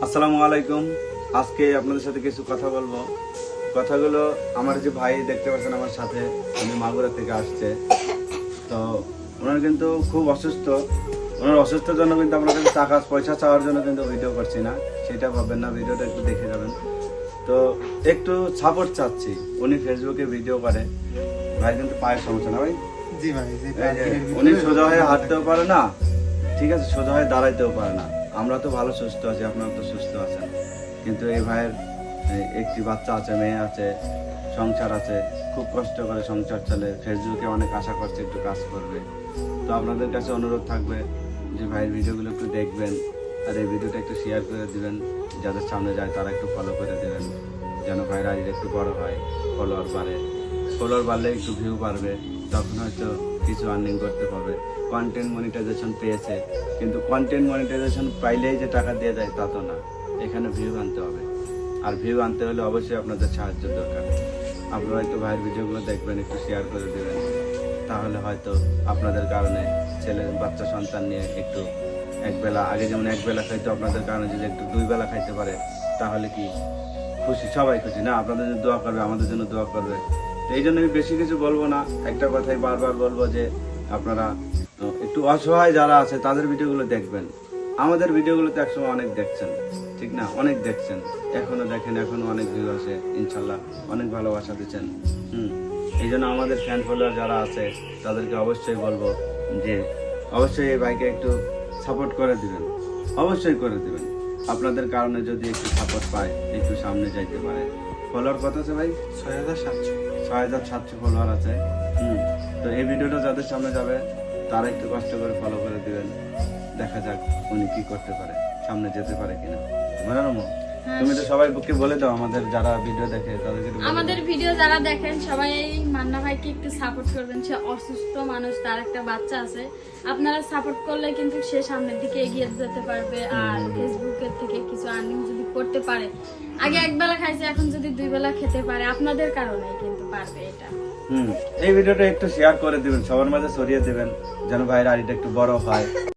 আসসালামু আলাইকুম। আজকে আপনাদের সাথে কিছু কথা বলবো। কথাগুলো আমার যে ভাই দেখতে পাচ্ছেন আমার সাথে, উনি মাগুরা থেকে আসছে। তো ওনার কিন্তু খুব অসুস্থ। ওনার অসুস্থের জন্য কিন্তু আমরা কিন্তু টাকা পয়সা চাওয়ার জন্য কিন্তু ভিডিও করছি না, সেটা ভাববেন না। ভিডিওটা একটু দেখে যাবেন। তো একটু সাপোর্ট চাচ্ছি। উনি ফেসবুকে ভিডিও করে। ভাই কিন্তু পায়ের সমস্যা না ভাই। জি ভাই, এই যে উনি সোজা হয়ে হাঁটতেও পারে না, ঠিক আছে, সোজা হয়ে দাঁড়াইতেও পারে না। আমরা তো ভালো সুস্থ আছি, আপনারা তো সুস্থ আছেন, কিন্তু এই ভাইয়ের একটি বাচ্চা আছে, মেয়ে আছে, সংসার আছে, খুব কষ্ট করে সংসার চলে। ফেসবুকে অনেক আশা করছে একটু কাজ করবে। তো আপনাদের কাছে অনুরোধ থাকবে যে ভাইয়ের ভিডিওগুলো একটু দেখবেন, আর এই ভিডিওটা একটু শেয়ার করে দিবেন। যাদের সামনে যায় তারা একটু ফলো করে দেবেন, যেন ভাইয়ের আইডি একটু বড় হয়, ফলোয়ার বাড়ে। ফলোয়ার বাড়লে একটু ভিউ বাড়বে, তখন হয়তো কিছু আর্নিং করতে পারবে। কন্টেন্ট মনিটাইজেশন পেয়েছে, কিন্তু কন্টেন্ট মনিটাইজেশন পাইলেই যে টাকা দিয়ে যায় তা তো না। এখানে ভিউ আনতে হবে, আর ভিউ আনতে হলে অবশ্যই আপনাদের সাহায্য দরকার। আপনারা হয়তো ভাইয়ের ভিডিওগুলো দেখবেন, একটু শেয়ার করে দেবেন, তাহলে হয়তো আপনাদের কারণে ছেলে বাচ্চা সন্তান নিয়ে একটু একবেলা, আগে যেমন একবেলা খাইতো, আপনাদের কারণে যদি একটু দুই বেলা খাইতে পারে, তাহলে কি খুশি, সবাই খুশি না? আপনাদের জন্য দোয়া করবে, আমাদের জন্য দোয়া করবে। তো এই জন্য আমি বেশি কিছু বলবো না, একটা কথাই বারবার বলবো যে আপনারা একটু অসহায় যারা আছে তাদের ভিডিওগুলো দেখবেন। আমাদের ভিডিওগুলো তো একসময় অনেক দেখছেন, ঠিক না? অনেক দেখছেন, এখনো দেখেন, এখনো অনেক ভিউ আছে, ইনশাল্লাহ অনেক ভালোবাসা দিচ্ছেন। এই জন্য আমাদের ফ্যান ফলোয়ার যারা আছে তাদেরকে অবশ্যই বলবো যে অবশ্যই এই ভাইকে একটু সাপোর্ট করে দিবেন, অবশ্যই করে দিবেন। আপনাদের কারণে যদি একটু সাপোর্ট পায়, একটু সামনে যাইতে পারে। ফলোয়ার কত আছে ভাই? 6,700 ফলোয়ার আছে। তো এই ভিডিওটা যাদের সামনে যাবে তারা একটু কষ্ট করে ফলো করে দিবেন। দেখা যাক উনি কি করতে পারে, সামনে যেতে পারে কিনা। মনোরমা, তুমি তো সবাইকে বলে দাও, আমাদের যারা ভিডিও দেখে তাদেরকে একটু বলে দাও। আমাদের ভিডিও যারা দেখেন সবাই এই মান্না ভাইকে একটু সাপোর্ট করবেন। সে অসুস্থ মানুষ, তার একটা বাচ্চা আছে। আপনারা সাপোর্ট করলে কিন্তু সে সামনের দিকে এগিয়ে যেতে পারবে। আর ফেসবুকের থেকে কিছু আর্নিং যদি করতে পারে, আগে একবেলা খাইছে, এখন যদি দুই বেলা খেতে পারে, আপনাদের কারণে কিন্তু পারবে এটা। এই ভিডিওটা একটু শেয়ার করে দিবেন, সবার মাঝে ছড়িয়ে দিবেন, যেন ভাইয়ের আইডিটা একটু বড় হয়।